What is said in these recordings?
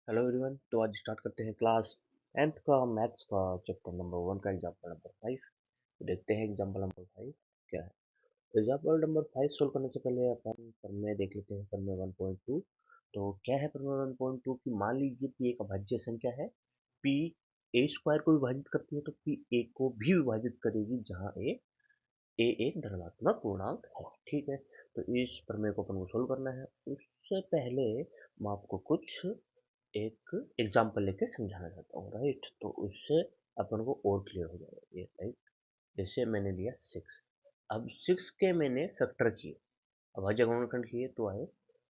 Hello everyone. तो आज start करते हैं क्लास 10th का मैथ्स का चैप्टर नंबर 1 का एग्जाम्पल नंबर 5। तो देखते हैं एग्जाम्पल नंबर 5 क्या है। तो एग्जाम्पल नंबर 5 सोल्व करने से पहले अपन प्रमेय देख लेते हैं। प्रमेय 1.2। तो क्या है प्रमेय 1.2 की मान लीजिए पी एक अभाज्य संख्या है। पी ए स्क्वायर को विभाजित करती है तो पी ए को भी विभाजित करेगी जहाँ ए एक धनात्मक पूर्णांक है। ठीक है। तो इस प्रमेय को अपन को सोल्व करना है। उससे पहले मैं आपको कुछ एक एग्जाम्पल लेके समझाना चाहता हूँ। राइट। तो उससे अपन को और क्लियर हो जाएगा ये। राइट। जैसे मैंने लिया 6। अब 6 के मैंने फैक्टर किए, अभाज्य गुणनखंड किए तो आए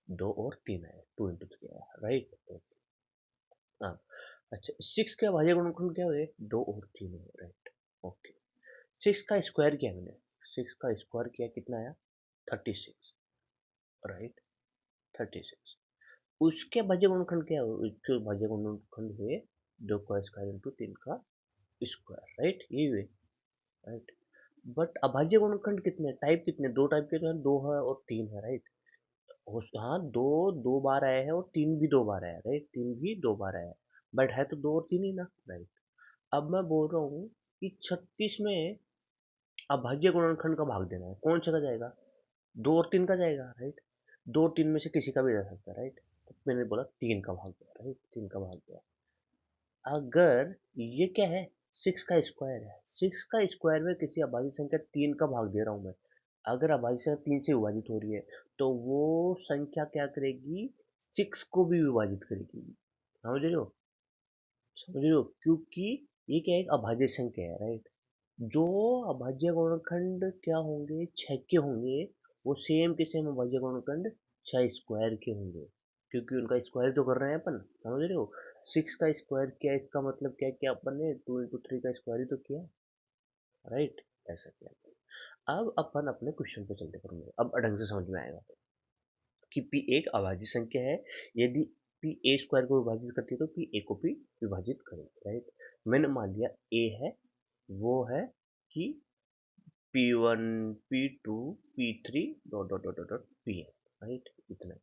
2 और 3 आए, 2 into 3 आया। राइट। हाँ। अच्छा, 6 के अभाज्य गुणनखंड क्या हुए? 2 और 3 हुए। राइट। ओके। 6 का स्क्वायर किया मैंने, 6 का स्क्वायर किया कितना आया? 36। राइट। 36। उसके भाज्य गुणनखंड क्या हुए? उसके भाज्य गुणनखंड हुए 2 का स्क्वायर इंटू 3 का स्क्वायर। राइट। ये हुए। राइट। बट अभाज्य गुणनखंड कितने टाइप, कितने? दो टाइप के तो हैं, 2 है और 3 है। राइट। हाँ, दो दो बार आया है और 3 भी 2 बार आया है। राइट। 3 भी 2 बार आया है। बट है तो 2 और 3 ही ना। राइट। अब मैं बोल रहा हूँ कि 36 में अभाज्य गुणनखंड का भाग देना है। कौन सा का जाएगा? 2 और 3 का जाएगा। राइट। 2 और 3 में से किसी का भी जा सकता है। राइट। तो मैंने बोला 3 का भाग दिया। राइट। 3 का भाग दिया। अगर ये क्या है? 6 का स्क्वायर है। 6 का स्क्वायर में किसी अभाज्य संख्या 3 का भाग दे रहा हूं मैं। अगर अभाज्य संख्या 3 से विभाजित हो रही है तो वो संख्या क्या करेगी? 6 को भी विभाजित करेगी। समझ रहे हो? समझ रहे हो? क्योंकि ये क्या है? एक अभाज्य संख्या है। राइट। जो अभाज्य गुणनखंड क्या होंगे? 6 के होंगे। वो सेम के सेम अभाज्य गुणनखंड 6 स्क्वायर के होंगे, क्योंकि उनका स्क्वायर तो कर रहे हैं अपन। समझ रहे हो? 6 का स्क्वायर किया, इसका मतलब क्या किया अपन ने? 2 into 3 का स्क्वायर ही तो किया। राइट। ऐसा किया। अब अपन अपने क्वेश्चन पे चलते करेंगे, अब ढंग से समझ में आएगा कि पी एक अभाज्य संख्या है। यदि पी ए स्क्वायर को विभाजित करती है तो पी ए को भी विभाजित करेगी। राइट। मैंने मान लिया ए है, वो है कि P1 P2 P3 dot dot dot dot Pn। Right. इतना।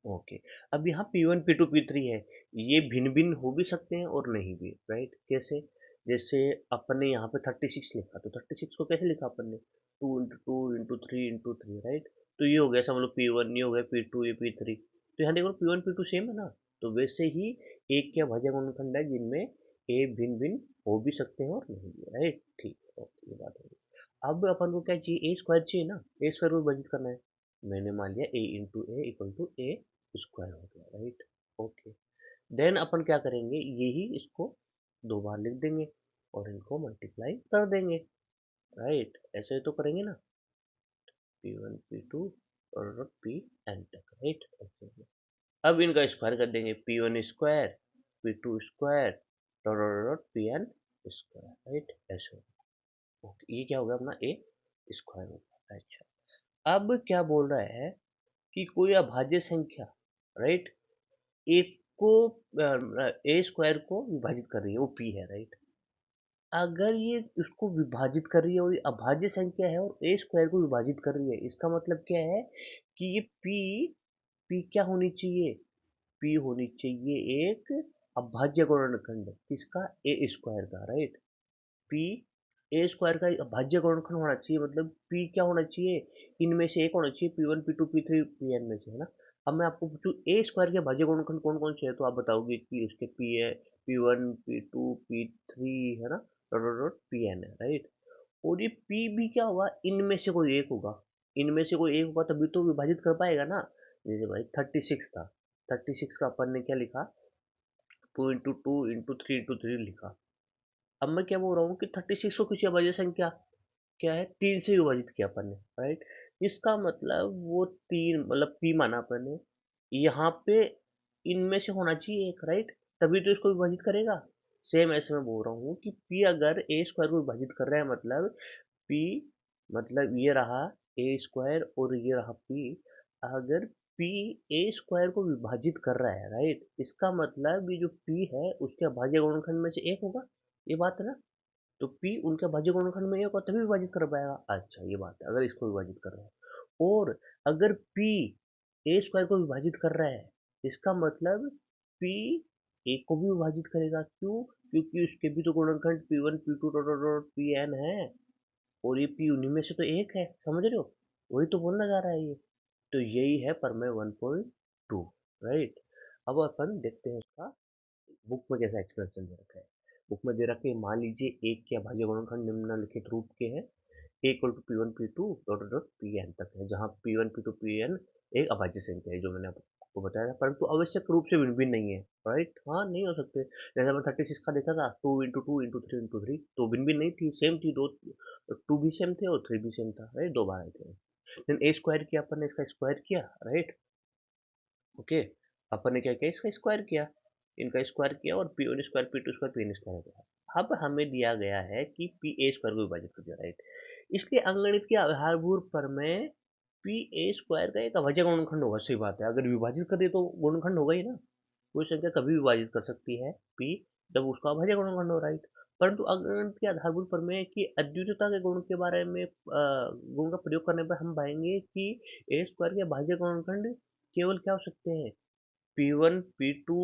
ओके। अब यहाँ P1 P2 P3 है, ये भिन्न भिन्न हो भी सकते हैं और नहीं भी। राइट। कैसे? जैसे अपन ने यहाँ पे 36 लिखा, तो 36 को कैसे लिखा अपन ने? 2 into 2 into 3 into 3। राइट। तो ये हो गया समझ लो P1, ये हो गया P2, ये P3। तो यहाँ देखो P1 P2 सेम है ना। तो वैसे ही एक क्या भाज्य गुणनखंड है जिनमें ए भिन्न भिन्न हो भी सकते हैं और नहीं भी। राइट। ठीक है। ओके, ये बात हो गई। अब अपन को क्या चाहिए? ए स्क्वायर चाहिए ना। ए स्क्वायर को विभाजित करना है। मैंने मान लिया A into A equal to A square हो गया। राइट। ओके। देन अपन क्या करेंगे? यही इसको 2 बार लिख देंगे और इनको मल्टीप्लाई कर देंगे। राइट। ऐसे तो करेंगे ना, P1 P2 और Pn तक। राइट। ऐसे। अब इनका स्क्वायर कर देंगे, P1 square P2 square dot dot dot Pn square. Right. ऐसे। ओके, ये क्या हो गया अपना ए स्क्वायर हो गया। अच्छा, अब क्या बोल रहा है कि कोई अभाज्य संख्या, राइट, एक को ए स्क्वायर को विभाजित कर रही है, वो पी है। राइट। अगर ये उसको विभाजित कर रही है और ये अभाज्य संख्या है और ए स्क्वायर को विभाजित कर रही है, इसका मतलब क्या है? कि ये पी पी क्या होनी चाहिए? पी होनी चाहिए एक अभाज्य गुणनखंड किसका? ए स्क्वायर का। राइट। पी ए स्क्वायर का भाज्य गुणनखंड होना चाहिए, मतलब पी क्या होना चाहिए? इनमें से एक होना चाहिए, P1 P2 P3 Pn में से, है ना। अब मैं आपको पूछूं ए स्क्वायर के भाज्य गुणनखंड कौन कौन से है, तो आप बताओगे कि उसके पी है, P1 P2 P3, है ना, डॉट डॉट डॉट Pn है। राइट। और ये पी भी क्या होगा? इनमें से कोई एक होगा। इनमें से कोई एक होगा तभी तो विभाजित कर पाएगा ना। जैसे भाई 36 था, 36 का अपन ने क्या लिखा? 2 into 2 into 3 into 3 लिखा। अब मैं क्या बोल रहा हूँ कि 36 को किसी अभाज्य संख्या क्या है? 3 से विभाजित किया अपन ने। राइट। इसका मतलब वो 3 मतलब पी माना अपन ने, यहाँ पे इनमें से होना चाहिए एक। राइट। तभी तो इसको विभाजित करेगा। सेम ऐसे मैं बोल रहा हूँ कि पी अगर ए स्क्वायर को विभाजित कर रहा है, मतलब पी, मतलब ये रहा ए स्क्वायर और ये रहा पी। अगर पी ए स्क्वायर को विभाजित कर रहा है, राइट, इसका मतलब ये जो पी है उसके अभाज्य गुणनखंड में से एक होगा। ये बात है ना। तो P उनके भाज्य गुणनखंड में एक होगा तभी विभाजित कर पाएगा। अच्छा, ये बात है, अगर इसको विभाजित कर रहा है। और अगर P ए स्क्वायर को विभाजित कर रहा है, इसका मतलब पी ए को भी विभाजित करेगा। क्यों? क्योंकि उसके भी तो गुणनखंड P1 P2 dot dot dot Pn है, और ये P उन्हीं में से तो एक है, समझ रहे हो? वही तो बोलना जा रहा है ये। तो यही है प्रमेय 1.2, राइट। अब अपन देखते हैं उसका बुक में कैसा एक्सप्रेशन दे रखा है। बुक में दे रखे, मान लीजिए एक के अभाज्य गुणनखंड निम्नलिखित रूप के हैं, A equal to P one P two dot dot P N तक है, जहाँ P one P two P N एक अभाज्य संख्या है, जो मैंने आपको बताया था, परंतु आवश्यक रूप से भिन्न भिन्न नहीं है, राइट। हाँ, नहीं हो सकते। जैसे मैंने 36 का देखा था, 2 इंटू 3 तो भिन्न भिन्न नहीं थी, सेम थी। दो, टू भी सेम थे और थ्री भी सेम था, राइट, दो बार आए थे। देन ए स्क्वायर किया अपन ने, इसका स्क्वायर किया, राइट। ओके, अपन ने क्या किया, इसका स्क्वायर किया, इनका स्क्वायर किया, और P one square P two square P N square किया। अब हमें दिया गया है कि पी ए स्क्वायर को विभाजित कर दिया, राइट। इसलिए अंकगणित की आधारभूत प्रमेय पी ए स्क्वायर का एक अभाज्य गुणनखंड होगा। सही बात है, अगर विभाजित कर दिए तो गुणनखंड होगा ही ना। कोई संख्या कभी विभाजित कर सकती है पी, जब उसका अभाज्य गुणनखंड हो, राइट। परंतु अंकगणित की आधारभूत प्रमेय की अद्वितीयता के गुण के बारे में गुण का प्रयोग करने पर हम पाएंगे कि ए स्क्वायर के अभाज्य गुणनखंड केवल क्या हो सकते हैं, P1 P2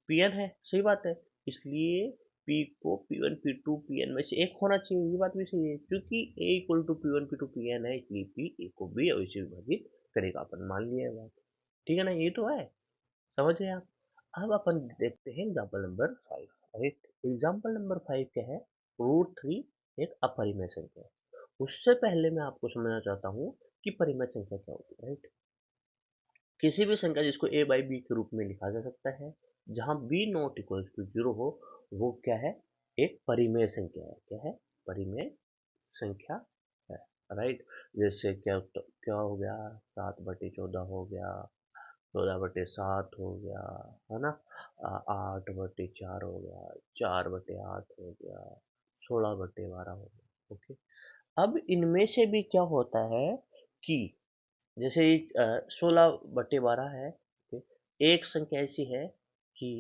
Pn है। सही बात है। इसलिए P को P1 P2 Pn में से एक होना चाहिए, ये बात भी सही है, क्योंकि A equal to P1 P2 Pn है, इसलिए P A को भी अवश्य विभाजित करेगा। अपन मान लिया है बात, ठीक है ना, ये तो है, समझ गए आप। अब अपन देखते हैं example number 5, right. Example number 5 क्या है, √3 एक अपरिमेय संख्या है। उससे पहले मैं आपको समझना चाहता हूँ कि परिमेय संख्या क्या होती है, राइट। किसी भी संख्या जिसको a बाई बी के रूप में लिखा जा सकता है, जहां b नॉट इक्वल टू 0 हो, वो क्या है, एक परिमेय संख्या है। क्या है, परिमेय संख्या है, राइट। जैसे क्या हो गया, 7/14 हो गया, 14/7 हो गया, है ना, 8/4 हो गया, 4/8 हो गया, 16/12 हो गया। ओके, अब इनमें से भी क्या होता है कि जैसे 16/12 है, ठीक है? एक संख्या ऐसी है कि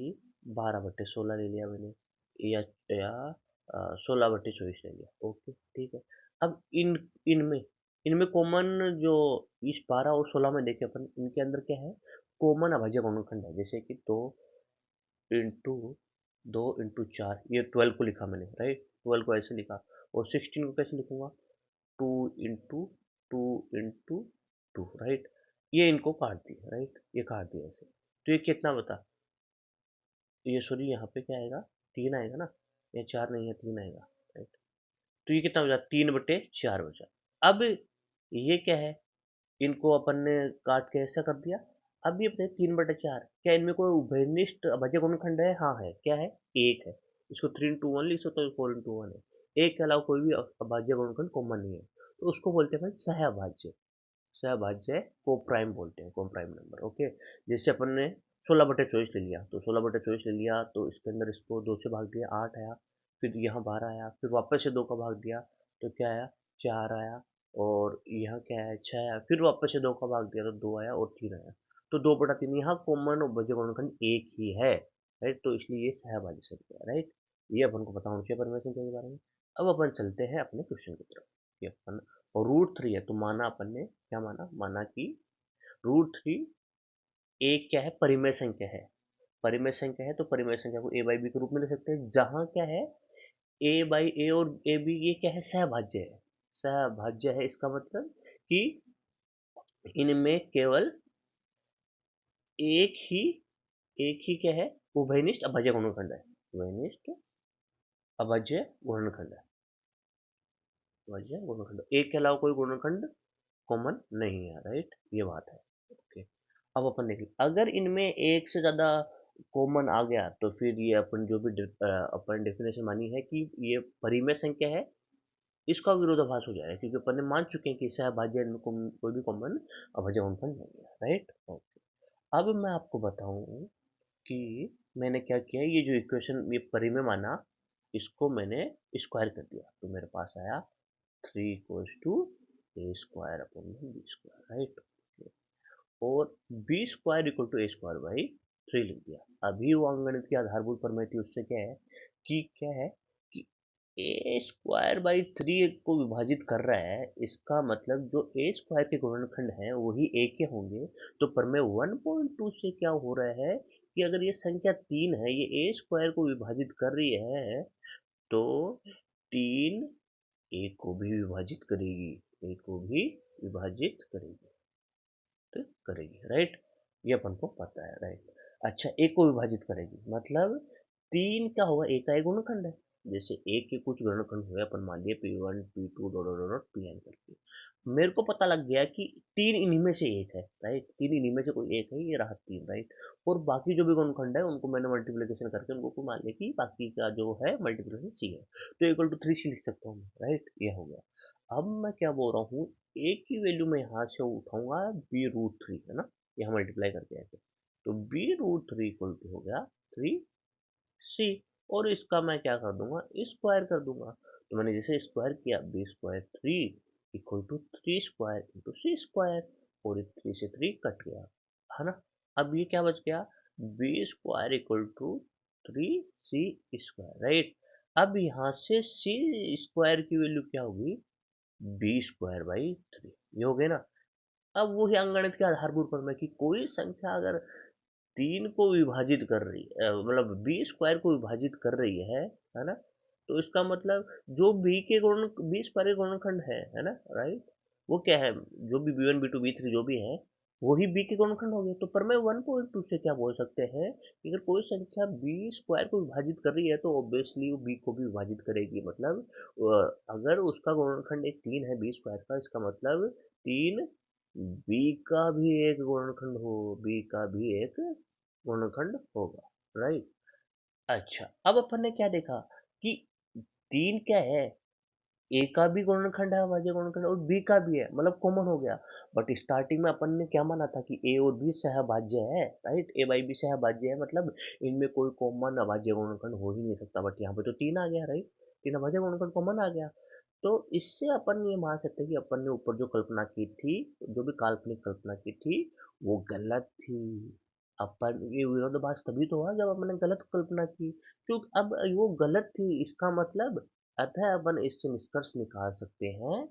12/16 ले लिया मैंने, या 16/24 ले लिया। ओके, ठीक है। अब इनमें इनमें कॉमन जो इस 12 और 16 में देखे अपन, इनके अंदर क्या है, कॉमन अभाज्य गुणनखंड है। जैसे कि इंटू 2 इंटू 4, ये 12 को लिखा मैंने, राइट, 12 को ऐसे लिखा। और 16 को कैसे लिखूंगा, 2 इंटू 2 इंटू 2, राइट। ये इनको काट दिया, राइट, ये काट दिया ऐसे। तो ये कितना बता, ये सॉरी, यहाँ पे क्या आएगा, 3 आएगा ना, ये 4 नहीं है, 3 आएगा, राइट। तो ये कितना बचा, 3/4 बचा। अब ये क्या है, इनको अपन ने काट के ऐसा कर दिया। अब ये बताइए, 3/4, क्या इनमें कोई उभयनिष्ठ अभाज्य गुणनखंड है? हाँ है। क्या है, एक है। इसको 3 इंटू 1 लिख सकते हो, 4 इंटू 1 है। एक के अलावा कोई भी अभाज्य गुणनखंड कॉमन नहीं है, तो उसको बोलते हैं भाई सहअभाज्य। सहभाज्य को प्राइम बोलते हैं, को प्राइम नंबर। ओके, जैसे अपन ने 16/24 ले लिया, तो 16/24 ले लिया, तो इसके अंदर इसको 2 से भाग दिया, 8 आया। फिर यहाँ 12 आया, फिर वापस से 2 का भाग दिया, तो क्या आया, 4 आया। और यहाँ क्या है, 6 आया, फिर वापस से 2 का भाग दिया, तो 2 आया और 3 आया। तो 2/3 यहाँ कॉमन और भज्य गुणनखंड एक ही है, राइट। तो इसलिए ये सहभाज्य संख्या है, राइट। ये अपन को पता होना चाहिए परिमेय संख्या के बारे में। अब अपन चलते हैं अपने क्वेश्चन की तरफ। ये अपन √3 है, तो माना अपन ने, क्या माना, माना कि √3 एक क्या है, परिमेय संख्या है। परिमेय संख्या है, तो परिमेय संख्या को a बाई बी के रूप में लिख सकते हैं, जहां क्या है, a बाई ए और ए बी ये क्या है, सहभाज्य है। सहभाज्य है, इसका मतलब कि इनमें केवल एक ही एक ही क्या है, उभयनिष्ठ अभाज्य गुणनखंड है। उभयनिष्ठ अभाज्य गुणनखंड है, अभाज्य गुणनखंड, एक के अलावा कोई गुणनखंड कॉमन नहीं है, राइट, ये बात है। ओके, अब अपन देखें, अगर इनमें एक से ज्यादा कॉमन आ गया, तो फिर ये अपन जो भी अपन डेफिनेशन मानी है कि ये परिमेय संख्या है, इसका विरोधाभास हो जाएगा, क्योंकि अपन ने मान चुके हैं कि सहभाज्य इनमें कोई भी कॉमन अभाज्य गुणनखंड नहीं है, राइट। ओके, अब मैं आपको बताऊं कि मैंने क्या किया, ये जो इक्वेशन ये परिमेय माना, इसको मैंने स्क्वायर कर दिया, तो मेरे पास आया 3 = a² अपॉन b², राइट। और b² = a² बाई 3 लिख दिया। अभी वो अंकगणित की आधारभूत प्रमेय थी, उससे क्या है कि a² बाई 3 को विभाजित कर रहा है, इसका मतलब जो a² के गुणनखंड हैं वही a के होंगे। तो प्रमेय 1.2 से क्या हो रहा है कि अगर ये संख्या 3 है, ये ए स्क्वायर को विभाजित कर रही है, तो 3 ए को भी विभाजित करेगी, ए को भी विभाजित करेगी, तो करेगी, राइट। ये अपन को पता है, राइट। अच्छा, ए को विभाजित करेगी मतलब 3 क्या होगा, ए का एक गुणनखंड है। जैसे ए के कुछ गुणनखंड हुए, अपन मान लिए P1 P2 dot dot dot Pn करके। मेरे को पता लग गया कि 3 इन्हीं में से एक है, राइट। 3 इन्हीं में से कोई एक है, ये रहा 3, राइट। और बाकी जो भी गुणनखंड है उनको मैंने मल्टीप्लिकेशन करके उनको मान लिया कि बाकी का जो है मल्टीप्लिकेशन सी है, तो इक्वल टू 3 सी लिख सकता हूँ, राइट। ये हो गया। अब मैं क्या बोल रहा हूँ, ए की वैल्यू मैं यहाँ से उठाऊंगा B√3, है ना, यहाँ मल्टीप्लाई करके ऐसे, तो B√3 इक्वल टू हो गया 3C। और इसका मैं क्या कर दूंगा, स्क्वायर कर दूंगा। तो मैंने जैसे स्क्वायर किया, B²3 equal to 3 square into C square, और इस 3 से 3 कट गया, है ना। अब ये क्या बच गया, B² equal to 3C square, right. अब यहाँ से C स्क्वायर की वैल्यू क्या होगी, B²/3, ये हो गया ना। अब वही अंकगणित के आधारभूत पर कि कोई संख्या अगर 3 को विभाजित कर रही है, मतलब B² को विभाजित कर रही है ना, तो इसका मतलब जो B² के गुणनखंड है ना, राइट। वो क्या है, जो भी B1 B2 B3 जो भी है, वही B के गुणनखंड हो गए। तो पर मैं 1.2 से क्या बोल सकते हैं कि अगर कोई संख्या B² को विभाजित कर रही है तो ऑब्वियसली वो B को भी विभाजित करेगी। मतलब अगर उसका गुणनखंड एक 3 है B² का, इसका मतलब 3 B का भी एक गुणनखंड हो, B का भी एक गुणनखंड होगा, राइट। अच्छा, अब अपन ने क्या देखा कि 3 क्या है, ए का भी गुणनखंड है, अभाज्य गुणनखंड, और बी का भी है, मतलब कॉमन हो गया। बट स्टार्टिंग में अपन ने क्या माना था कि ए और बी सहभाज्य है, राइट। ए बाई बी सहभाज्य है, मतलब इनमें कोई कॉमन अभाज्य गुणनखंड हो ही नहीं सकता। बट यहाँ पे तो 3 आ गया, राइट। 3 अभाज्य गुणनखंड कॉमन आ गया। तो इससे अपन ये मान सकते हैं कि अपन ने ऊपर जो कल्पना की थी, जो भी काल्पनिक कल्पना की थी, वो गलत थी। अपन ये विरोधाभास तभी तो हुआ जब अपन ने गलत कल्पना की, क्योंकि अब वो गलत थी, इसका मतलब अतः अपन इससे निष्कर्ष निकाल सकते हैं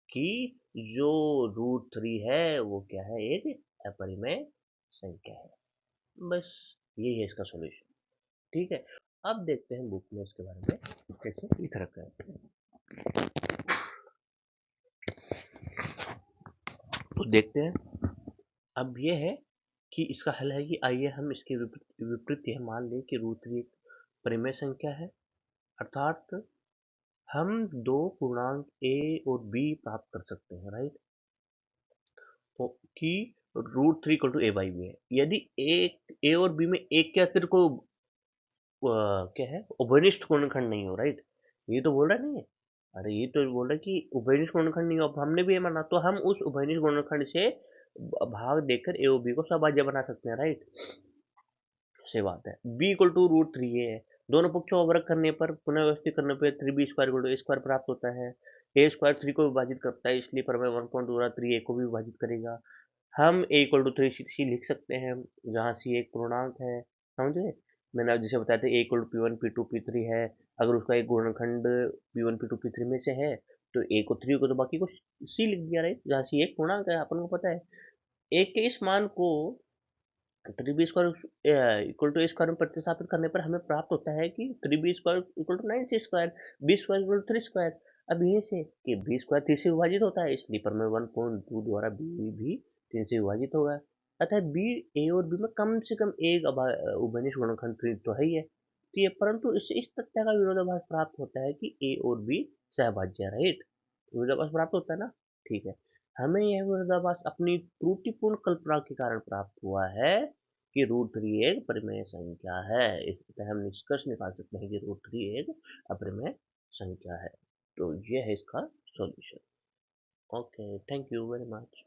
कि जो √3 है वो क्या है, एक अपरिमेय संख्या है। बस यही है इसका सॉल्यूशन, ठीक है। अब देखते हैं बुक में इसके बारे में कैसे लिख रखा है, तो देखते हैं। अब ये है कि इसका हल है कि आइए हम इसके विपरीत यह मान लें कि √3 एक परिमेय संख्या है, अर्थात हम दो पूर्णांक a और b प्राप्त कर सकते हैं, राइट। तो कि √3 इक्वल टू a/b है। यदि a और b में एक के अतिरिक्त को क्या है, उभयनिष्ठ गुणनखंड नहीं हो, राइट। ये तो बोल रहा नहीं है, अरे ये तो बोल रहा है कि उभयनिष्ठ गुणनखंड नहीं हो। अब हमने भी ये माना, तो हम उस उभयनिष्ठ गुणनखंड से भाग देकर ए और बी को सभाज्य बना सकते हैं, राइट। सही बात है। b इक्वल टू √3 ये है, दोनों पक्षों का वर्ग करने पर, पुनः व्यवस्थित करने पर 3b² इक्वल टू a² प्राप्त होता है। a² 3 को विभाजित करता है, इसलिए प्रमेय 1.2 3 a को भी विभाजित करेगा। हम a इक्वल टू 3c लिख सकते हैं, जहाँ c एक पूर्णांक है, समझे। मैंने अब जैसे बताया था a equal to P1 P2 P3 है, अगर उसका एक गुणनखंड P1 P2 P3 में से है, तो a को 3 को तो बाकी को c लिख दिया, राइट, जहाँ c एक पूर्णांक है, अपन को पता है। a के इस मान को 3b² इक्वल टू a² में प्रतिस्थापित करने पर हमें प्राप्त होता है कि 3b² equal to 9c², b² equal to 3²। अब ये से कि b² 3 से विभाजित होता है, इसलिए पर मैं 1.2 द्वारा b भी 3 से विभाजित होगा। अतः b, a और b में कम से कम एक उभयनिष्ठ गुणनखंड तो है ही है। तो ये परंतु इससे इस तथ्य का विरोधाभास प्राप्त होता है कि a और b सहभाज्य है, राइट। विरोधाभास प्राप्त होता है ना, ठीक है। हमें यह विरोधाभास अपनी त्रुटिपूर्ण कल्पना के कारण प्राप्त हुआ है कि √3 एक परिमेय संख्या है। इससे हम निष्कर्ष निकाल सकते हैं कि √3 एक अपरिमेय संख्या है। तो ये है इसका solution. Okay, thank you very much.